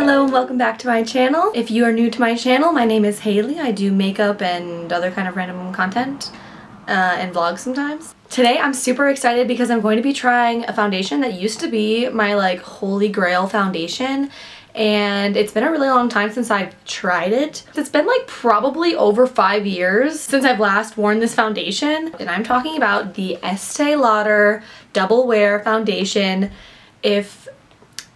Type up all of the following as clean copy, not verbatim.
Hello and welcome back to my channel. If you are new to my channel, my name is Haley. I do makeup and other kind of random content and vlogs sometimes. Today I'm super excited because I'm going to be trying a foundation that used to be my like holy grail foundation, and it's been a really long time since I've tried it. It's been like probably over 5 years since I've last worn this foundation, and I'm talking about the Estee Lauder Double Wear Foundation. If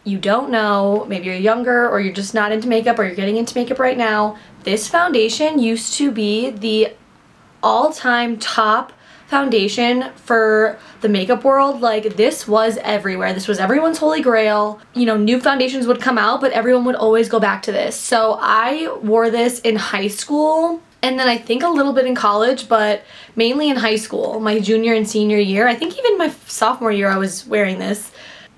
you don't know, maybe you're younger or you're just not into makeup or you're getting into makeup right now, this foundation used to be the all-time top foundation for the makeup world. Like, this was everywhere. This was everyone's holy grail. You know, new foundations would come out, but everyone would always go back to this. So I wore this in high school, and then I think a little bit in college, but mainly in high school, my junior and senior year. I think even my sophomore year I was wearing this.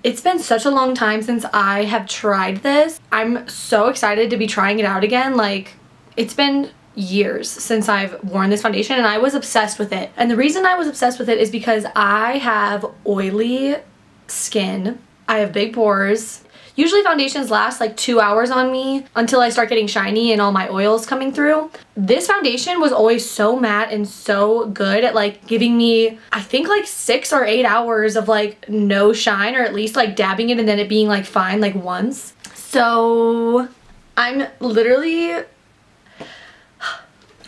It's been such a long time since I have tried this. I'm so excited to be trying it out again. Like, it's been years since I've worn this foundation and I was obsessed with it. And the reason I was obsessed with it is because I have oily skin. I have big pores. Usually foundations last like 2 hours on me until I start getting shiny and all my oils coming through. This foundation was always so matte and so good at like giving me, I think, like 6 or 8 hours of like no shine, or at least like dabbing it and then it being like fine like once. So I'm literally,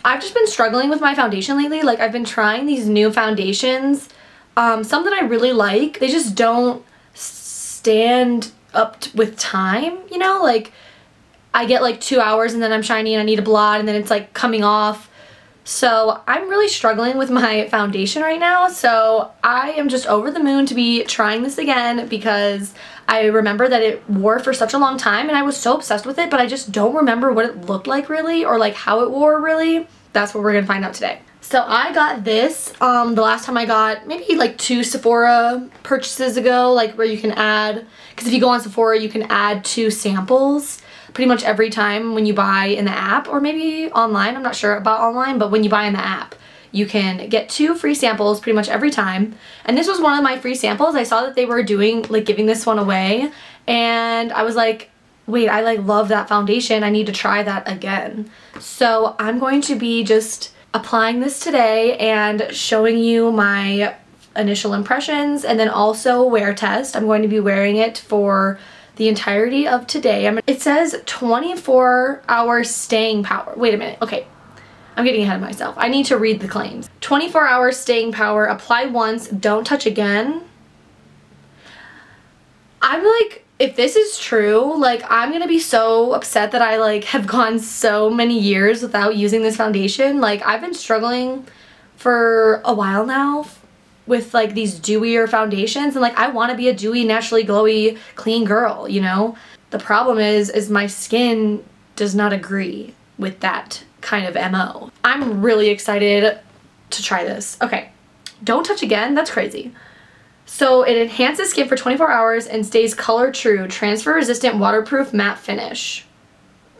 I've just been struggling with my foundation lately. Like, I've been trying these new foundations, some that I really like. They just don't stand up with time, you know? Like, I get like 2 hours and then I'm shiny and I need a blot and then it's like coming off. So I'm really struggling with my foundation right now. So I am just over the moon to be trying this again because I remember that it wore for such a long time and I was so obsessed with it, but I just don't remember what it looked like really, or like how it wore really. That's what we're gonna find out today. So I got this the last time I got maybe like 2 Sephora purchases ago, like where you can add, because if you go on Sephora you can add 2 samples pretty much every time when you buy in the app, or maybe online. I'm not sure about online, but when you buy in the app you can get 2 free samples pretty much every time. And this was one of my free samples. I saw that they were doing like giving this one away and I was like, wait, I like love that foundation. I need to try that again. So I'm going to be just applying this today and showing you my initial impressions and then also wear test. I'm going to be wearing it for the entirety of today. It says 24-hour staying power. Wait a minute. Okay. I'm getting ahead of myself. I need to read the claims. 24-hour staying power. Apply once. Don't touch again. I'm like, if this is true, like, I'm gonna be so upset that I like have gone so many years without using this foundation. Like, I've been struggling for a while now with like these dewier foundations, and like I want to be a dewy, naturally glowy, clean girl, you know? The problem is my skin does not agree with that kind of MO. I'm really excited to try this. Okay, don't touch again. That's crazy. So it enhances skin for 24 hours and stays color true, transfer resistant, waterproof matte finish.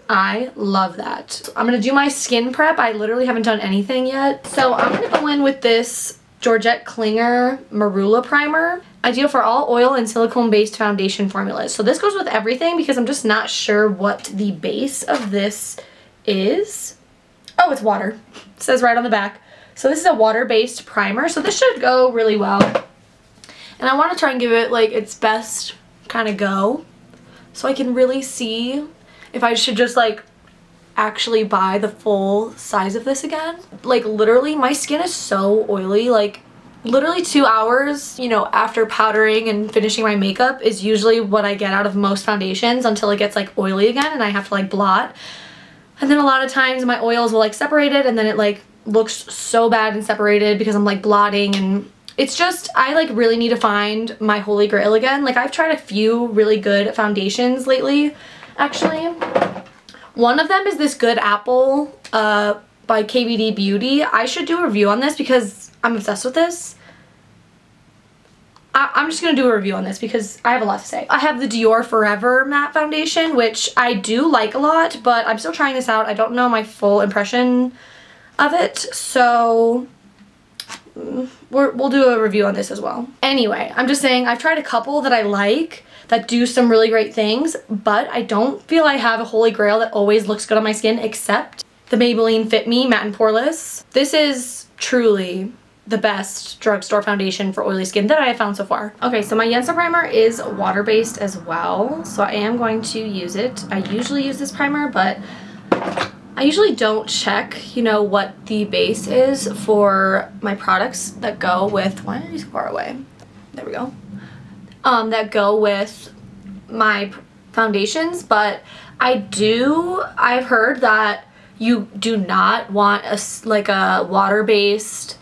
I love that. I'm gonna do my skin prep. I literally haven't done anything yet. So I'm gonna go in with this Georgette Klinger Marula Primer. Ideal for all oil and silicone based foundation formulas. So this goes with everything because I'm just not sure what the base of this is. Oh, it's water. It says right on the back. So this is a water-based primer. So this should go really well. And I want to try and give it like its best kind of go so I can really see if I should just like actually buy the full size of this again. Like, literally my skin is so oily. Like, literally 2 hours, you know, after powdering and finishing my makeup is usually what I get out of most foundations until it gets like oily again and I have to like blot. And then a lot of times my oils will like separate it and then it like looks so bad and separated because I'm like blotting, and it's just, I like really need to find my holy grail again. Like, I've tried a few really good foundations lately, actually. One of them is this Good Apple by KVD Beauty. I should do a review on this because I'm obsessed with this. I'm just going to do a review on this because I have a lot to say. I have the Dior Forever Matte Foundation, which I do like a lot, but I'm still trying this out. I don't know my full impression of it, so we'll do a review on this as well. Anyway, I'm just saying I've tried a couple that I like, that do some really great things, but I don't feel I have a holy grail that always looks good on my skin except the Maybelline Fit Me Matte and Poreless. This is truly the best drugstore foundation for oily skin that I have found so far. Okay, so my Yensa primer is water-based as well, so I am going to use it. I usually use this primer, but I usually don't check, you know, what the base is for my products that go with, why are you so far away? There we go. That go with my foundations, but I've heard that you do not want a water-based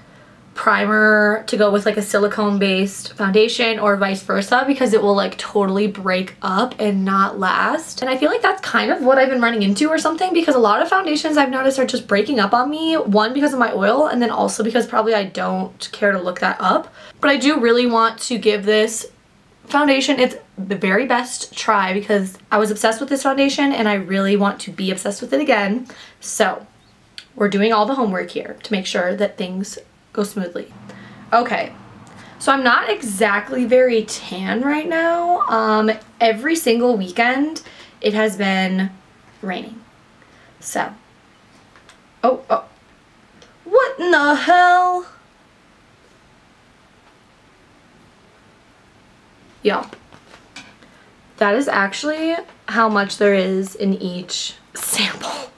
primer to go with like a silicone-based foundation or vice versa, because it will like totally break up and not last. And I feel like that's kind of what I've been running into or something, because a lot of foundations I've noticed are just breaking up on me. One, because of my oil, and then also because probably I don't care to look that up. But I do really want to give this foundation its the very best try, because I was obsessed with this foundation and I really want to be obsessed with it again. So we're doing all the homework here to make sure that things go smoothly. Okay, so I'm not exactly very tan right now. Every single weekend it has been raining. So, oh, what in the hell? Y'all, that is actually how much there is in each sample.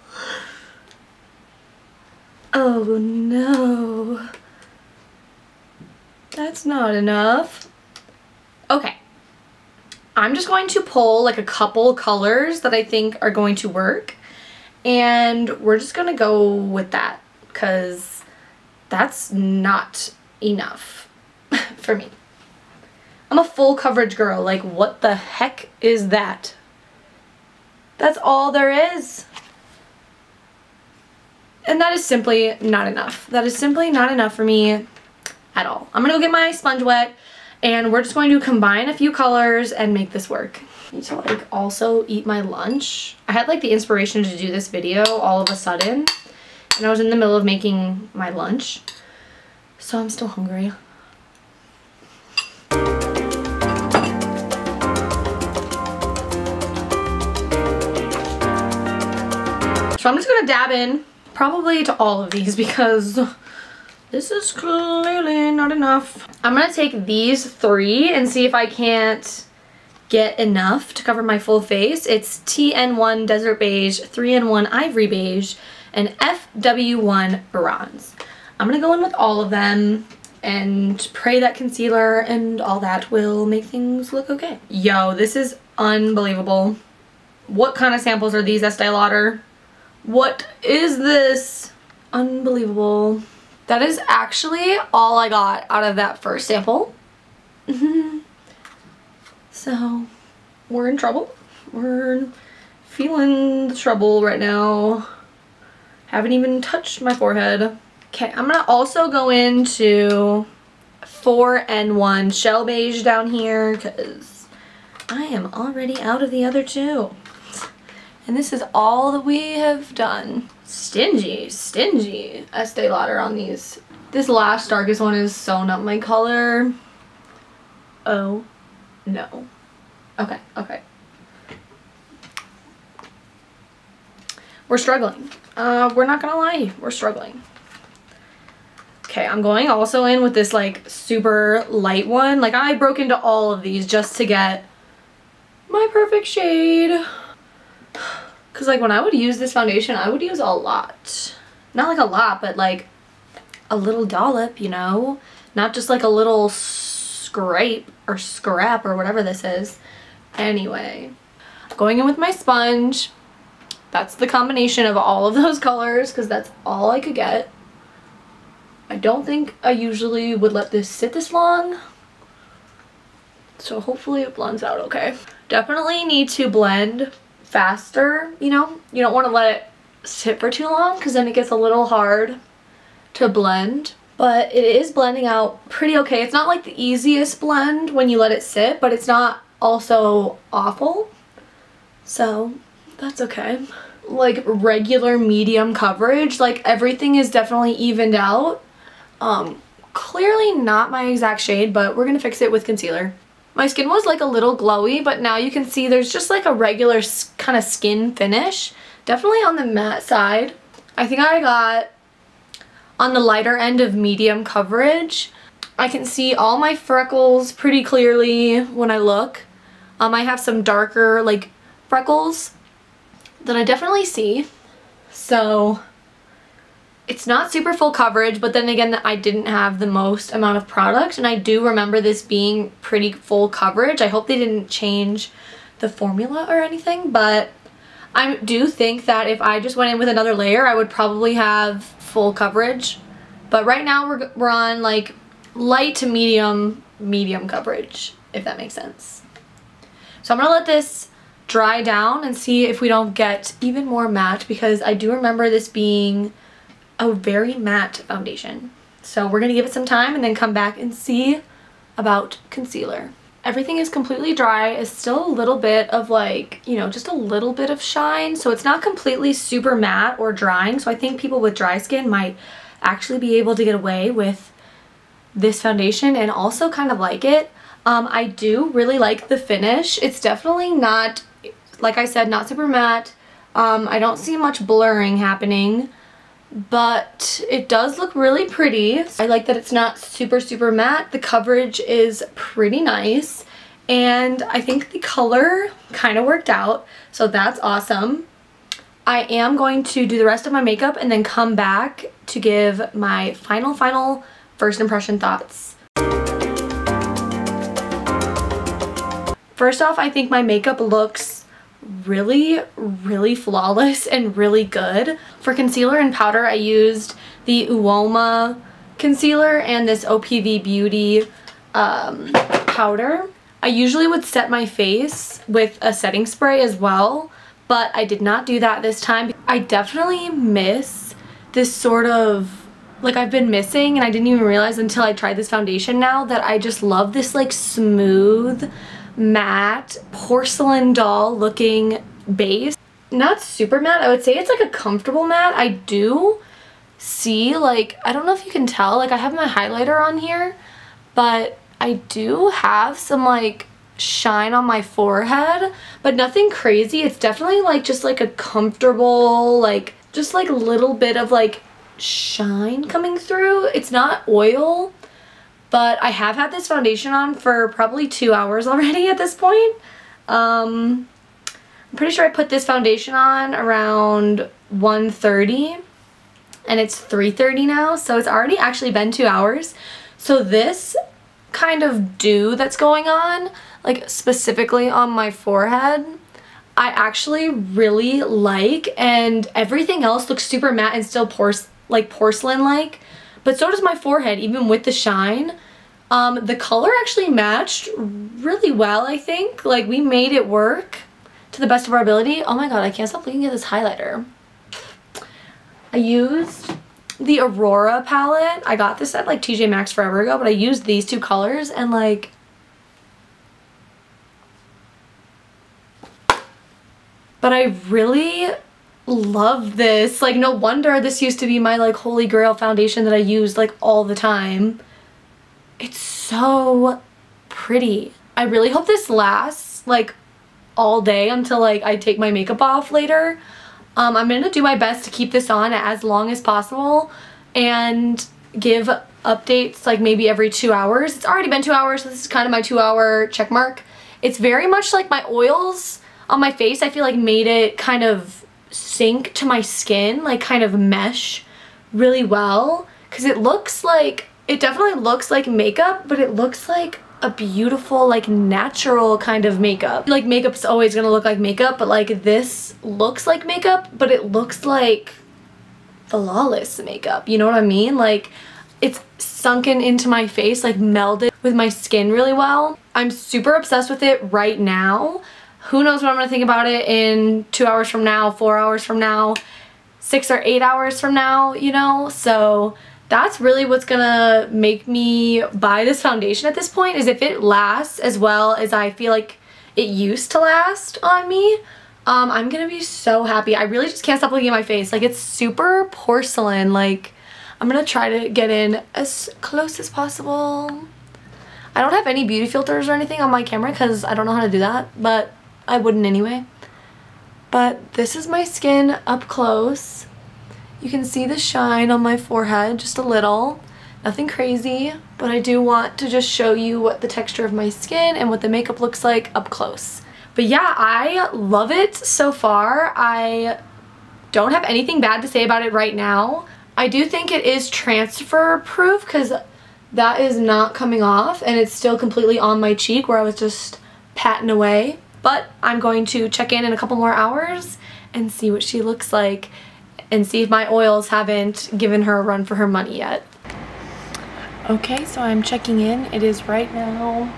Oh no. That's not enough. Okay. I'm just going to pull like a couple colors that I think are going to work, and we're just gonna go with that because that's not enough for me. I'm a full coverage girl. Like, what the heck is that? That's all there is. And that is simply not enough. That is simply not enough for me at all. I'm gonna go get my sponge wet and we're just going to combine a few colors and make this work. I need to like also eat my lunch. I had like the inspiration to do this video all of a sudden and I was in the middle of making my lunch. So I'm still hungry. So I'm just gonna dab in probably to all of these because this is clearly not enough. I'm gonna take these three and see if I can't get enough to cover my full face. It's TN1 Desert Beige, 3-in-1 Ivory Beige, and FW1 Bronze. I'm gonna go in with all of them and pray that concealer and all that will make things look okay. Yo, this is unbelievable. What kind of samples are these, Estee Lauder? What is this? Unbelievable. That is actually all I got out of that first sample. So we're in trouble. We're feeling the trouble right now. Haven't even touched my forehead. Okay, I'm gonna also go into 4N1 Shell Beige down here because I am already out of the other two. And this is all that we have done. Stingy Estee Lauder on these. This last darkest one is so not my color. Oh no. Okay. We're struggling. We're not gonna lie, we're struggling. Okay, I'm going also in with this like super light one. Like I broke into all of these just to get my perfect shade. Because like when I would use this foundation, I would use a lot. Not like a lot, but like a little dollop, you know? Not just like a little scrape or scrap or whatever this is. Anyway, going in with my sponge. That's the combination of all of those colors because that's all I could get. I don't think I usually would let this sit this long. So hopefully it blends out okay. Definitely need to blend faster, you know? You don't want to let it sit for too long because then it gets a little hard to blend. But it is blending out pretty okay. It's not like the easiest blend when you let it sit, but it's not also awful. So that's okay. Like regular medium coverage, like everything is definitely evened out. Clearly not my exact shade, but we're gonna fix it with concealer. My skin was like a little glowy, but now you can see there's just like a regular kind of skin finish. Definitely on the matte side. I think I got on the lighter end of medium coverage. I can see all my freckles pretty clearly when I look. I have some darker like freckles that I definitely see. So it's not super full coverage, but then again, I didn't have the most amount of product, and I do remember this being pretty full coverage. I hope they didn't change the formula or anything, but I do think that if I just went in with another layer, I would probably have full coverage. But right now we're on like light to medium coverage, if that makes sense. So I'm gonna let this dry down and see if we don't get even more matte, because I do remember this being a very matte foundation. So we're gonna give it some time and then come back and see about concealer. Everything is completely dry. It's still a little bit of like, you know, just a little bit of shine. So it's not completely super matte or drying. So I think people with dry skin might actually be able to get away with this foundation and also kind of like it. I do really like the finish. It's definitely not, like I said, not super matte. I don't see much blurring happening, but it does look really pretty. I like that it's not super matte. The coverage is pretty nice, and I think the color kind of worked out, so that's awesome. I am going to do the rest of my makeup and then come back to give my final first impression thoughts. First off, I think my makeup looks really flawless and really good. For concealer and powder, I used the Uoma concealer and this OPV Beauty powder. I usually would set my face with a setting spray as well, but I did not do that this time. I definitely miss this sort of, like, I've been missing, and I didn't even realize until I tried this foundation now, that I just love this like smooth, matte, porcelain doll looking base. Not super matte, I would say it's like a comfortable matte. I do see, like, I don't know if you can tell, like I have my highlighter on here, but I do have some like shine on my forehead, but nothing crazy. It's definitely like just like a comfortable, like just like a little bit of like shine coming through. It's not oil, but I have had this foundation on for probably 2 hours already at this point. I'm pretty sure I put this foundation on around 1:30 and it's 3:30 now, so it's already actually been 2 hours. So this kind of dew that's going on, like specifically on my forehead, I actually really like, and everything else looks super matte and still porcelain-like, but so does my forehead, even with the shine. The color actually matched really well, I think. Like, we made it work to the best of our ability. Oh my god, I can't stop looking at this highlighter. I used the Aurora palette. I got this at like TJ Maxx forever ago, but I used these two colors and like, but I really love this. Like, no wonder this used to be my like holy grail foundation that I used like all the time. It's so pretty. I really hope this lasts like all day until like I take my makeup off later. I'm gonna do my best to keep this on as long as possible and give updates like maybe every 2 hours. It's already been 2 hours, so this is kind of my 2-hour check mark. It's very much like my oils on my face, I feel like made it kind of sink to my skin, like kind of mesh really well, because it looks like, it definitely looks like makeup, but it looks like a beautiful, like natural kind of makeup. Like, makeup's always gonna look like makeup, but like this looks like makeup, but it looks like flawless makeup, you know what I mean? Like, it's sunken into my face, like melded with my skin really well. I'm super obsessed with it right now. Who knows what I'm gonna think about it in 2 hours from now, 4 hours from now, 6 or 8 hours from now, you know? So that's really what's gonna make me buy this foundation at this point, is if it lasts as well as I feel like it used to last on me. I'm gonna be so happy. I really just can't stop looking at my face. Like, it's super porcelain. Like, I'm gonna try to get in as close as possible. I don't have any beauty filters or anything on my camera because I don't know how to do that, but I wouldn't anyway. But this is my skin up close. You can see the shine on my forehead, just a little. Nothing crazy, but I do want to just show you what the texture of my skin and what the makeup looks like up close. But yeah, I love it so far. I don't have anything bad to say about it right now. I do think it is transfer proof because that is not coming off and it's still completely on my cheek where I was just patting away. But I'm going to check in a couple more hours and see what she looks like and see if my oils haven't given her a run for her money yet. Okay, so I'm checking in. It is right now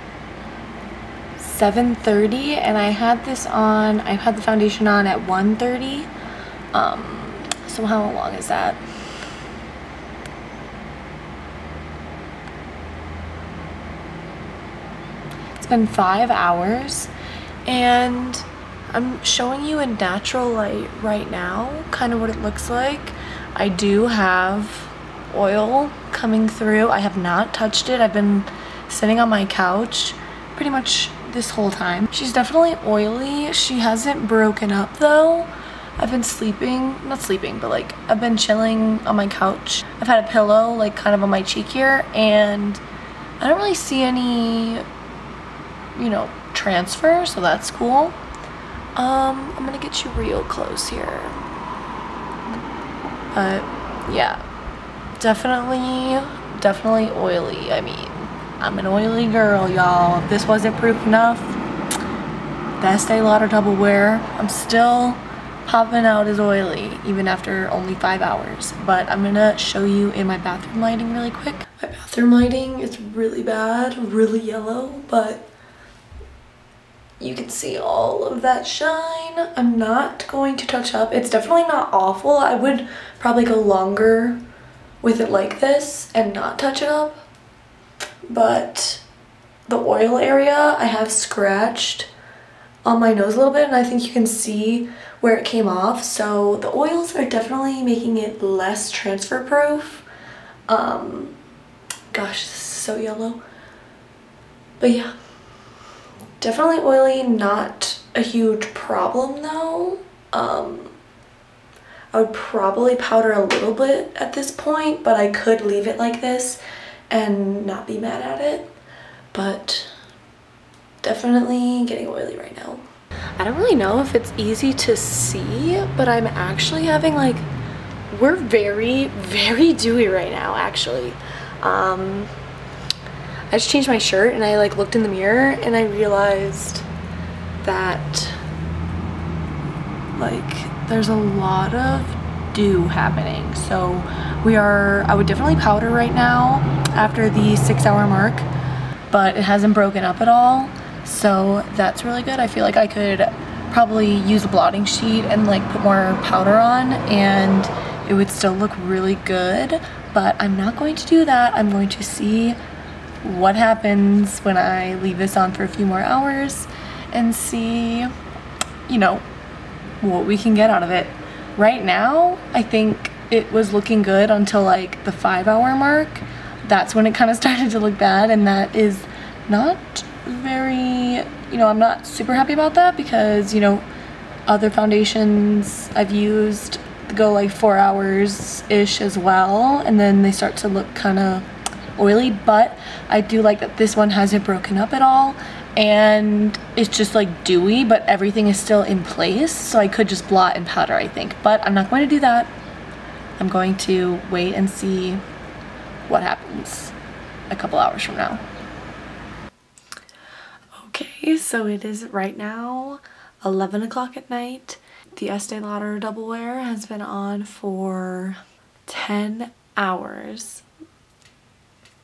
7:30 and I had this on, I had the foundation on at 1:30. So how long is that? It's been 5 hours and I'm showing you in natural light right now kind of what it looks like. I do have oil coming through. I have not touched it. I've been sitting on my couch pretty much this whole time. She's definitely oily. She hasn't broken up though. I've been sleeping, not sleeping, but like I've been chilling on my couch. I've had a pillow like kind of on my cheek here and I don't really see any, you know, transfer, so that's cool. I'm gonna get you real close here. But yeah, definitely oily. I mean, I'm an oily girl, y'all. If this wasn't proof enough, the Estée Lauder Double Wear, I'm still popping out as oily even after only 5 hours. But I'm gonna show you in my bathroom lighting really quick. My bathroom lighting is really bad, really yellow, but you can see all of that shine. I'm not going to touch up. It's definitely not awful. I would probably go longer with it like this and not touch it up. But the oil area I have scratched on my nose a little bit and I think you can see where it came off. So the oils are definitely making it less transfer proof. Gosh, this is so yellow. But yeah. Definitely oily, not a huge problem though. I would probably powder a little bit at this point, but I could leave it like this and not be mad at it. But definitely getting oily right now. I don't really know if it's easy to see, but I'm actually having like, we're very, very dewy right now actually. I just changed my shirt and I like looked in the mirror and I realized that like there's a lot of dew happening. So I would definitely powder right now after the 6 hour mark, but it hasn't broken up at all. So that's really good. I feel like I could probably use a blotting sheet and like put more powder on and it would still look really good, but I'm not going to do that. I'm going to see what happens when I leave this on for a few more hours and see, you know, what we can get out of it. Right now, I think it was looking good until like the 5 hour mark. That's when it kind of started to look bad, and that is not very, you know, I'm not super happy about that because, you know, other foundations I've used go like 4 hours-ish as well, and then they start to look kind of oily. But I do like that this one hasn't broken up at all and it's just like dewy, but everything is still in place, so I could just blot and powder, I think. But I'm not going to do that. I'm going to wait and see what happens a couple hours from now. Okay, so it is right now 11 o'clock at night. The Estée Lauder Double Wear has been on for 10 hours.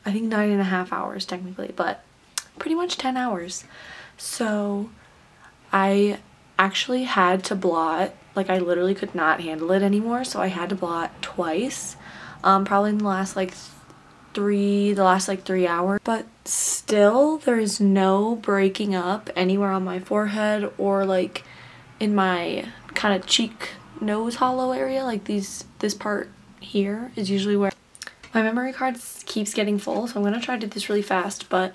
I think 9.5 hours technically, but pretty much 10 hours. So I actually had to blot, like I literally could not handle it anymore, so I had to blot twice, probably in the last like 3 hours. But still, there is no breaking up anywhere on my forehead or like in my kind of cheek nose hollow area. Like this part here is usually where my memory card keeps getting full, so I'm gonna try to do this really fast. But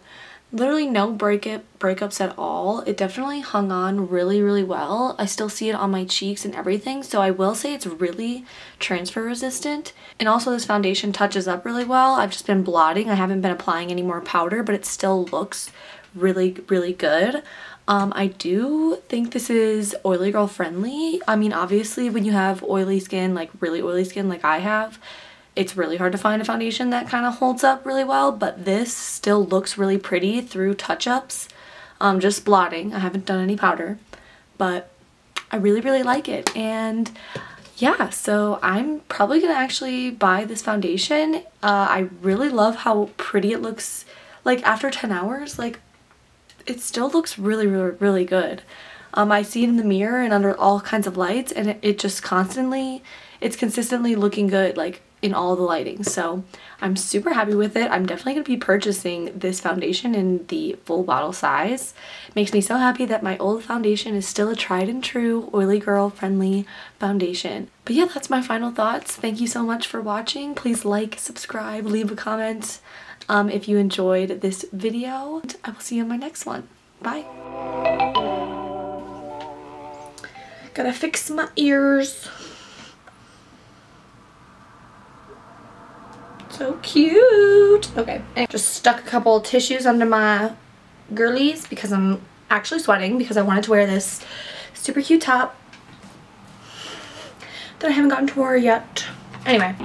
literally no breakups at all. It definitely hung on really, really well. I still see it on my cheeks and everything, so I will say it's really transfer resistant. And also this foundation touches up really well. I've just been blotting. I haven't been applying any more powder, but it still looks really, really good. I do think this is oily girl friendly. I mean, obviously when you have oily skin, like really oily skin like I have, it's really hard to find a foundation that kind of holds up really well, but this still looks really pretty through touch-ups. Just blotting. I haven't done any powder, but I really, really like it. And yeah, so I'm probably gonna actually buy this foundation. I really love how pretty it looks, like after 10 hours, like it still looks really, really, really good. I see it in the mirror and under all kinds of lights, and it just it's consistently looking good, like in all the lighting. So I'm super happy with it. I'm definitely going to be purchasing this foundation in the full bottle size. It makes me so happy that my old foundation is still a tried and true oily girl friendly foundation. But yeah, that's my final thoughts. Thank you so much for watching. Please like, subscribe, leave a comment if you enjoyed this video. I will see you in my next one. Bye. Gotta fix my ears. So cute. Okay, I just stuck a couple tissues under my girlies because I'm actually sweating because I wanted to wear this super cute top that I haven't gotten to wear yet. Anyway.